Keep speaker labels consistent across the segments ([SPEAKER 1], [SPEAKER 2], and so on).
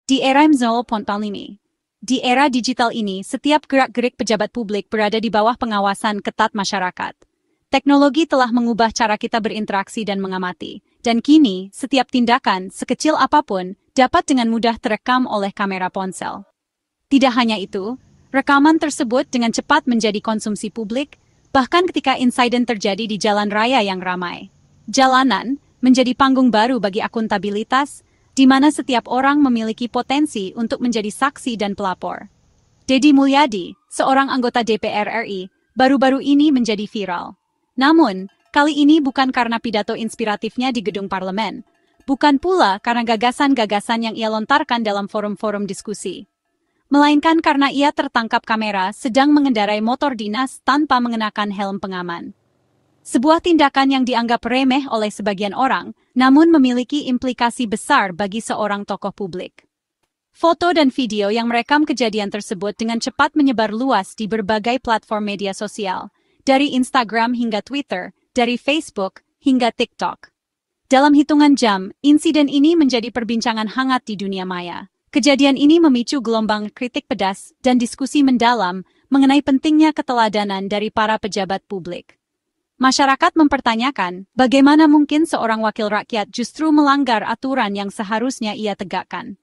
[SPEAKER 1] Di era Mzol.Palimi. Di era digital ini, setiap gerak-gerik pejabat publik berada di bawah pengawasan ketat masyarakat. Teknologi telah mengubah cara kita berinteraksi dan mengamati. Dan kini, setiap tindakan, sekecil apapun, dapat dengan mudah terekam oleh kamera ponsel. Tidak hanya itu, rekaman tersebut dengan cepat menjadi konsumsi publik, bahkan ketika insiden terjadi di jalan raya yang ramai. Jalanan menjadi panggung baru bagi akuntabilitas, di mana setiap orang memiliki potensi untuk menjadi saksi dan pelapor. Deddy Mulyadi, seorang anggota DPR RI, baru-baru ini menjadi viral. Namun, kali ini bukan karena pidato inspiratifnya di gedung parlemen, bukan pula karena gagasan-gagasan yang ia lontarkan dalam forum-forum diskusi, melainkan karena ia tertangkap kamera sedang mengendarai motor dinas tanpa mengenakan helm pengaman. Sebuah tindakan yang dianggap remeh oleh sebagian orang, namun memiliki implikasi besar bagi seorang tokoh publik. Foto dan video yang merekam kejadian tersebut dengan cepat menyebar luas di berbagai platform media sosial, dari Instagram hingga Twitter, dari Facebook hingga TikTok. Dalam hitungan jam, insiden ini menjadi perbincangan hangat di dunia maya. Kejadian ini memicu gelombang kritik pedas dan diskusi mendalam mengenai pentingnya keteladanan dari para pejabat publik. Masyarakat mempertanyakan, bagaimana mungkin seorang wakil rakyat justru melanggar aturan yang seharusnya ia tegakkan.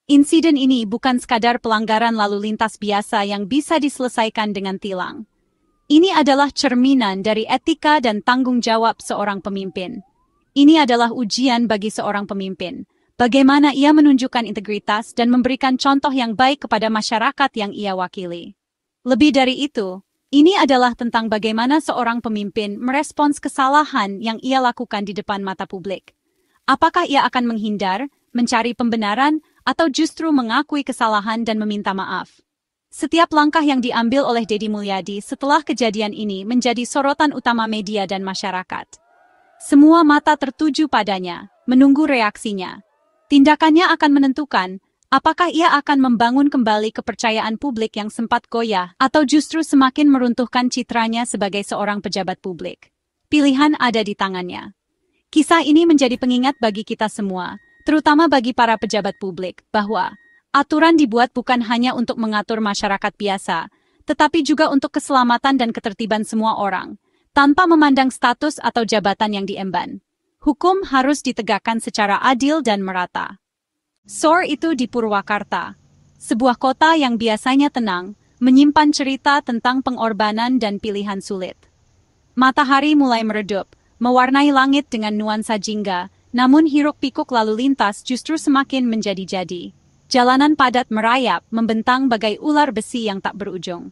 [SPEAKER 1] Insiden ini bukan sekadar pelanggaran lalu lintas biasa yang bisa diselesaikan dengan tilang. Ini adalah cerminan dari etika dan tanggung jawab seorang pemimpin. Ini adalah ujian bagi seorang pemimpin. Bagaimana ia menunjukkan integritas dan memberikan contoh yang baik kepada masyarakat yang ia wakili. Lebih dari itu, ini adalah tentang bagaimana seorang pemimpin merespons kesalahan yang ia lakukan di depan mata publik. Apakah ia akan menghindar, mencari pembenaran, atau justru mengakui kesalahan dan meminta maaf? Setiap langkah yang diambil oleh Deddy Mulyadi setelah kejadian ini menjadi sorotan utama media dan masyarakat. Semua mata tertuju padanya, menunggu reaksinya. Tindakannya akan menentukan apakah ia akan membangun kembali kepercayaan publik yang sempat goyah atau justru semakin meruntuhkan citranya sebagai seorang pejabat publik. Pilihan ada di tangannya. Kisah ini menjadi pengingat bagi kita semua, terutama bagi para pejabat publik, bahwa aturan dibuat bukan hanya untuk mengatur masyarakat biasa, tetapi juga untuk keselamatan dan ketertiban semua orang, tanpa memandang status atau jabatan yang diemban. Hukum harus ditegakkan secara adil dan merata. SOR itu di Purwakarta, sebuah kota yang biasanya tenang, menyimpan cerita tentang pengorbanan dan pilihan sulit. Matahari mulai meredup, mewarnai langit dengan nuansa jingga, namun hiruk-pikuk lalu lintas justru semakin menjadi-jadi. Jalanan padat merayap, membentang bagai ular besi yang tak berujung.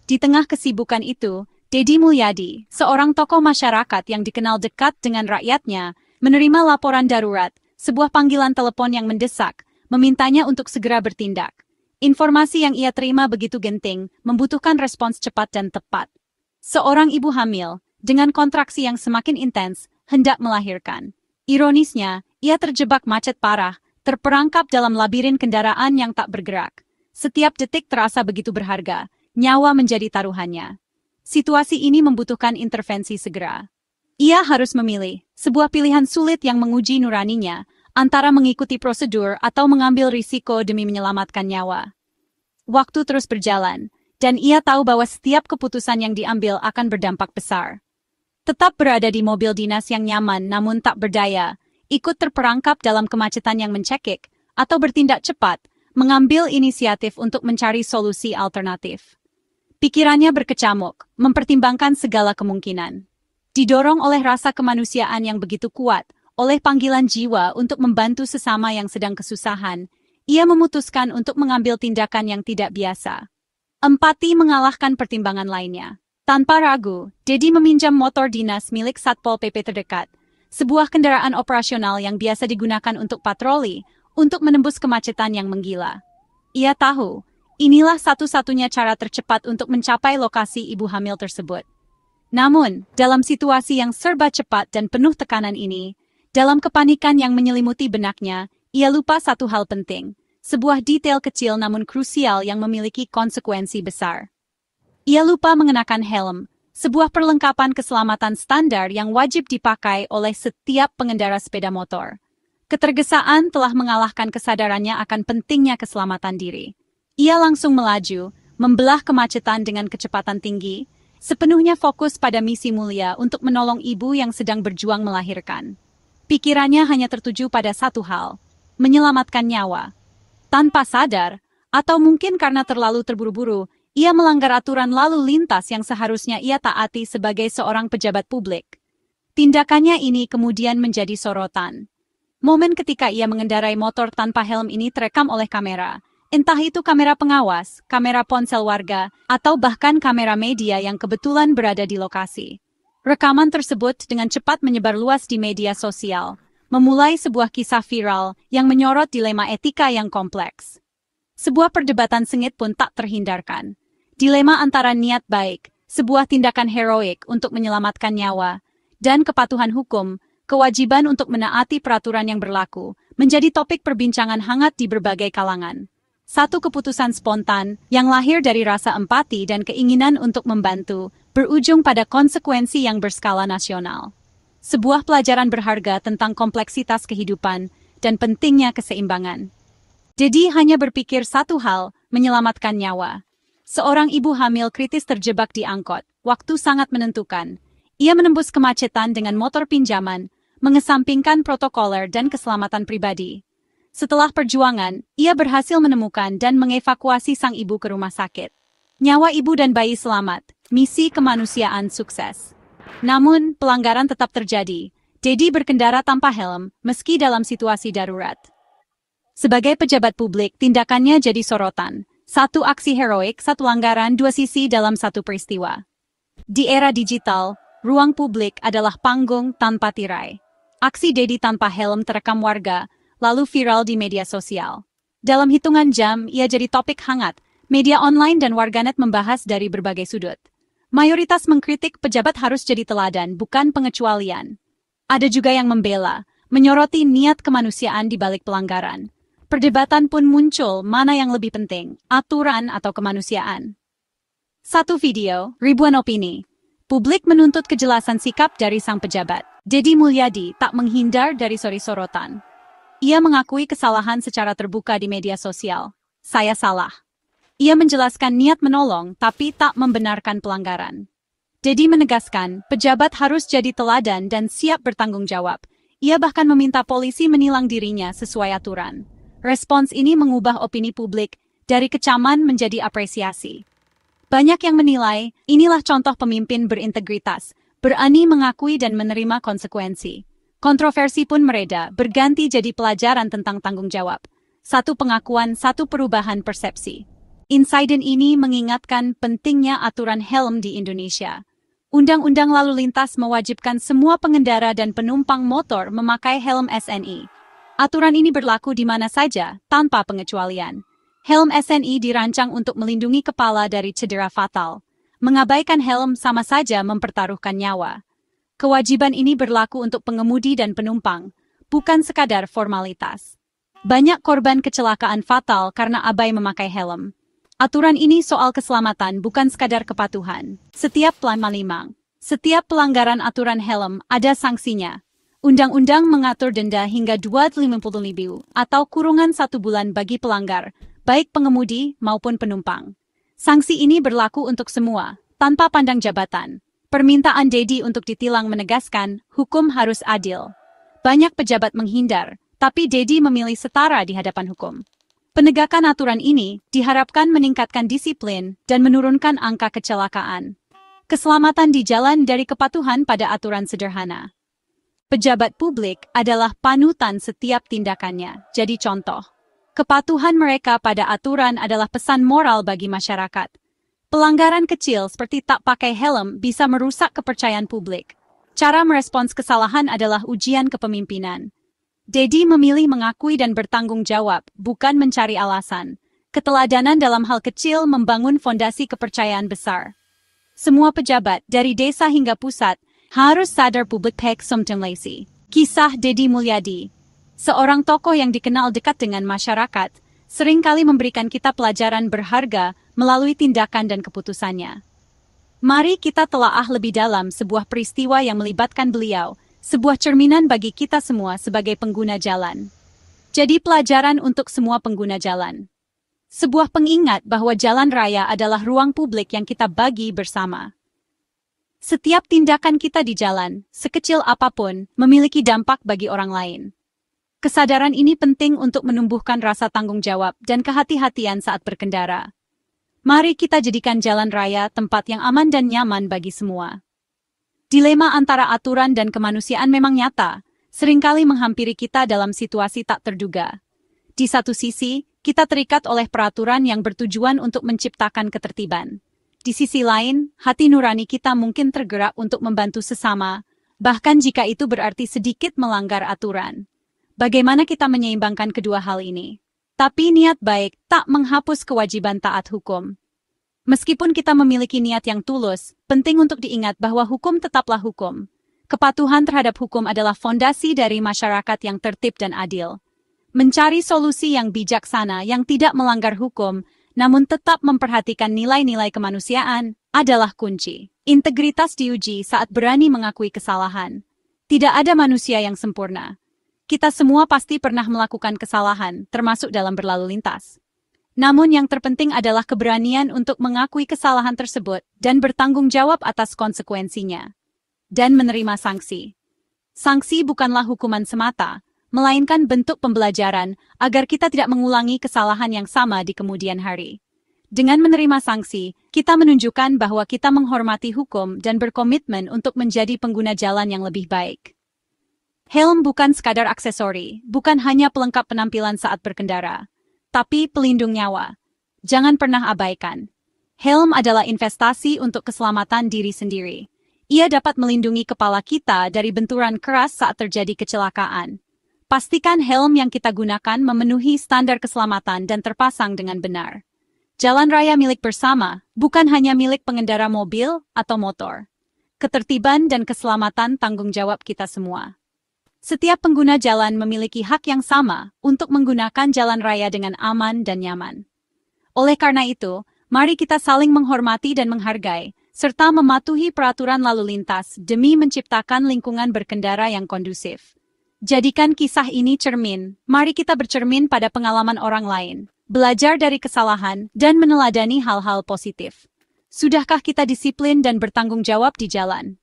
[SPEAKER 1] Di tengah kesibukan itu, Deddy Mulyadi, seorang tokoh masyarakat yang dikenal dekat dengan rakyatnya, menerima laporan darurat, sebuah panggilan telepon yang mendesak, memintanya untuk segera bertindak. Informasi yang ia terima begitu genting, membutuhkan respons cepat dan tepat. Seorang ibu hamil, dengan kontraksi yang semakin intens, hendak melahirkan. Ironisnya, ia terjebak macet parah, terperangkap dalam labirin kendaraan yang tak bergerak. Setiap detik terasa begitu berharga, nyawa menjadi taruhannya. Situasi ini membutuhkan intervensi segera. Ia harus memilih sebuah pilihan sulit yang menguji nuraninya, antara mengikuti prosedur atau mengambil risiko demi menyelamatkan nyawa. Waktu terus berjalan, dan ia tahu bahwa setiap keputusan yang diambil akan berdampak besar. Tetap berada di mobil dinas yang nyaman namun tak berdaya, ikut terperangkap dalam kemacetan yang mencekik, atau bertindak cepat, mengambil inisiatif untuk mencari solusi alternatif. Pikirannya berkecamuk, mempertimbangkan segala kemungkinan. Didorong oleh rasa kemanusiaan yang begitu kuat, oleh panggilan jiwa untuk membantu sesama yang sedang kesusahan, ia memutuskan untuk mengambil tindakan yang tidak biasa. Empati mengalahkan pertimbangan lainnya. Tanpa ragu, Deddy meminjam motor dinas milik Satpol PP terdekat, sebuah kendaraan operasional yang biasa digunakan untuk patroli, untuk menembus kemacetan yang menggila. Ia tahu, inilah satu-satunya cara tercepat untuk mencapai lokasi ibu hamil tersebut. Namun, dalam situasi yang serba cepat dan penuh tekanan ini, dalam kepanikan yang menyelimuti benaknya, ia lupa satu hal penting, sebuah detail kecil namun krusial yang memiliki konsekuensi besar. Ia lupa mengenakan helm, sebuah perlengkapan keselamatan standar yang wajib dipakai oleh setiap pengendara sepeda motor. Ketergesaan telah mengalahkan kesadarannya akan pentingnya keselamatan diri. Ia langsung melaju, membelah kemacetan dengan kecepatan tinggi, sepenuhnya fokus pada misi mulia untuk menolong ibu yang sedang berjuang melahirkan. Pikirannya hanya tertuju pada satu hal, menyelamatkan nyawa. Tanpa sadar, atau mungkin karena terlalu terburu-buru, ia melanggar aturan lalu lintas yang seharusnya ia taati sebagai seorang pejabat publik. Tindakannya ini kemudian menjadi sorotan. Momen ketika ia mengendarai motor tanpa helm ini terekam oleh kamera. Entah itu kamera pengawas, kamera ponsel warga, atau bahkan kamera media yang kebetulan berada di lokasi. Rekaman tersebut dengan cepat menyebar luas di media sosial, memulai sebuah kisah viral yang menyorot dilema etika yang kompleks. Sebuah perdebatan sengit pun tak terhindarkan. Dilema antara niat baik, sebuah tindakan heroik untuk menyelamatkan nyawa, dan kepatuhan hukum, kewajiban untuk menaati peraturan yang berlaku, menjadi topik perbincangan hangat di berbagai kalangan. Satu keputusan spontan yang lahir dari rasa empati dan keinginan untuk membantu, berujung pada konsekuensi yang berskala nasional. Sebuah pelajaran berharga tentang kompleksitas kehidupan dan pentingnya keseimbangan. Dedi hanya berpikir satu hal, menyelamatkan nyawa. Seorang ibu hamil kritis terjebak di angkot, waktu sangat menentukan. Ia menembus kemacetan dengan motor pinjaman, mengesampingkan protokoler dan keselamatan pribadi. Setelah perjuangan, ia berhasil menemukan dan mengevakuasi sang ibu ke rumah sakit. Nyawa ibu dan bayi selamat, misi kemanusiaan sukses. Namun, pelanggaran tetap terjadi. Dedi berkendara tanpa helm, meski dalam situasi darurat. Sebagai pejabat publik, tindakannya jadi sorotan. Satu aksi heroik, satu pelanggaran, dua sisi dalam satu peristiwa. Di era digital, ruang publik adalah panggung tanpa tirai. Aksi Dedi tanpa helm terekam warga, lalu viral di media sosial. Dalam hitungan jam, ia jadi topik hangat. Media online dan warganet membahas dari berbagai sudut. Mayoritas mengkritik pejabat harus jadi teladan, bukan pengecualian. Ada juga yang membela, menyoroti niat kemanusiaan di balik pelanggaran. Perdebatan pun muncul mana yang lebih penting, aturan atau kemanusiaan. Satu video, ribuan opini. Publik menuntut kejelasan sikap dari sang pejabat. Dedi Mulyadi tak menghindar dari sorotan. Ia mengakui kesalahan secara terbuka di media sosial. Saya salah. Ia menjelaskan niat menolong, tapi tak membenarkan pelanggaran. Dedi menegaskan, pejabat harus jadi teladan dan siap bertanggung jawab. Ia bahkan meminta polisi menilang dirinya sesuai aturan. Respons ini mengubah opini publik dari kecaman menjadi apresiasi. Banyak yang menilai, inilah contoh pemimpin berintegritas, berani mengakui dan menerima konsekuensi. Kontroversi pun mereda, berganti jadi pelajaran tentang tanggung jawab. Satu pengakuan, satu perubahan persepsi. Insiden ini mengingatkan pentingnya aturan helm di Indonesia. Undang-undang lalu lintas mewajibkan semua pengendara dan penumpang motor memakai helm SNI. Aturan ini berlaku di mana saja, tanpa pengecualian. Helm SNI dirancang untuk melindungi kepala dari cedera fatal. Mengabaikan helm sama saja mempertaruhkan nyawa. Kewajiban ini berlaku untuk pengemudi dan penumpang, bukan sekadar formalitas. Banyak korban kecelakaan fatal karena abai memakai helm. Aturan ini soal keselamatan bukan sekadar kepatuhan. Setiap pelanggaran aturan helm ada sanksinya. Undang-undang mengatur denda hingga 250.000 atau kurungan 1 bulan bagi pelanggar, baik pengemudi maupun penumpang. Sanksi ini berlaku untuk semua, tanpa pandang jabatan. Permintaan Dedi untuk ditilang menegaskan, hukum harus adil. Banyak pejabat menghindar, tapi Dedi memilih setara di hadapan hukum. Penegakan aturan ini diharapkan meningkatkan disiplin dan menurunkan angka kecelakaan. Keselamatan di jalan dari kepatuhan pada aturan sederhana. Pejabat publik adalah panutan setiap tindakannya, jadi contoh. Kepatuhan mereka pada aturan adalah pesan moral bagi masyarakat. Pelanggaran kecil seperti tak pakai helm bisa merusak kepercayaan publik. Cara merespons kesalahan adalah ujian kepemimpinan. Dedi memilih mengakui dan bertanggung jawab, bukan mencari alasan. Keteladanan dalam hal kecil membangun fondasi kepercayaan besar. Semua pejabat, dari desa hingga pusat, harus sadar publik pek something lacy. Kisah Dedi Mulyadi. Seorang tokoh yang dikenal dekat dengan masyarakat, seringkali memberikan kita pelajaran berharga melalui tindakan dan keputusannya. Mari kita telaah lebih dalam sebuah peristiwa yang melibatkan beliau, sebuah cerminan bagi kita semua sebagai pengguna jalan. Jadi pelajaran untuk semua pengguna jalan. Sebuah pengingat bahwa jalan raya adalah ruang publik yang kita bagi bersama. Setiap tindakan kita di jalan, sekecil apapun, memiliki dampak bagi orang lain. Kesadaran ini penting untuk menumbuhkan rasa tanggung jawab dan kehati-hatian saat berkendara. Mari kita jadikan jalan raya tempat yang aman dan nyaman bagi semua. Dilema antara aturan dan kemanusiaan memang nyata, seringkali menghampiri kita dalam situasi tak terduga. Di satu sisi, kita terikat oleh peraturan yang bertujuan untuk menciptakan ketertiban. Di sisi lain, hati nurani kita mungkin tergerak untuk membantu sesama, bahkan jika itu berarti sedikit melanggar aturan. Bagaimana kita menyeimbangkan kedua hal ini? Tapi niat baik tak menghapus kewajiban taat hukum. Meskipun kita memiliki niat yang tulus, penting untuk diingat bahwa hukum tetaplah hukum. Kepatuhan terhadap hukum adalah fondasi dari masyarakat yang tertib dan adil. Mencari solusi yang bijaksana yang tidak melanggar hukum, namun tetap memperhatikan nilai-nilai kemanusiaan, adalah kunci. Integritas diuji saat berani mengakui kesalahan. Tidak ada manusia yang sempurna. Kita semua pasti pernah melakukan kesalahan, termasuk dalam berlalu lintas. Namun yang terpenting adalah keberanian untuk mengakui kesalahan tersebut dan bertanggung jawab atas konsekuensinya. Dan menerima sanksi. Sanksi bukanlah hukuman semata, melainkan bentuk pembelajaran agar kita tidak mengulangi kesalahan yang sama di kemudian hari. Dengan menerima sanksi, kita menunjukkan bahwa kita menghormati hukum dan berkomitmen untuk menjadi pengguna jalan yang lebih baik. Helm bukan sekadar aksesori, bukan hanya pelengkap penampilan saat berkendara, tapi pelindung nyawa. Jangan pernah abaikan. Helm adalah investasi untuk keselamatan diri sendiri. Ia dapat melindungi kepala kita dari benturan keras saat terjadi kecelakaan. Pastikan helm yang kita gunakan memenuhi standar keselamatan dan terpasang dengan benar. Jalan raya milik bersama, bukan hanya milik pengendara mobil atau motor. Ketertiban dan keselamatan tanggung jawab kita semua. Setiap pengguna jalan memiliki hak yang sama untuk menggunakan jalan raya dengan aman dan nyaman. Oleh karena itu, mari kita saling menghormati dan menghargai, serta mematuhi peraturan lalu lintas demi menciptakan lingkungan berkendara yang kondusif. Jadikan kisah ini cermin, mari kita bercermin pada pengalaman orang lain, belajar dari kesalahan, dan meneladani hal-hal positif. Sudahkah kita disiplin dan bertanggung jawab di jalan?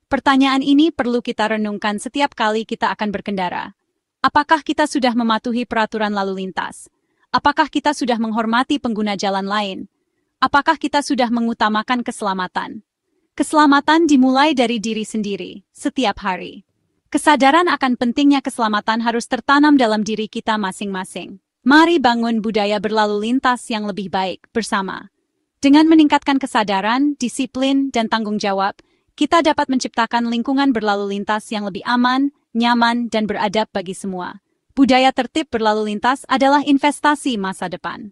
[SPEAKER 1] Pertanyaan ini perlu kita renungkan setiap kali kita akan berkendara. Apakah kita sudah mematuhi peraturan lalu lintas? Apakah kita sudah menghormati pengguna jalan lain? Apakah kita sudah mengutamakan keselamatan? Keselamatan dimulai dari diri sendiri, setiap hari. Kesadaran akan pentingnya keselamatan harus tertanam dalam diri kita masing-masing. Mari bangun budaya berlalu lintas yang lebih baik bersama. Dengan meningkatkan kesadaran, disiplin, dan tanggung jawab, kita dapat menciptakan lingkungan berlalu lintas yang lebih aman, nyaman, dan beradab bagi semua. Budaya tertib berlalu lintas adalah investasi masa depan.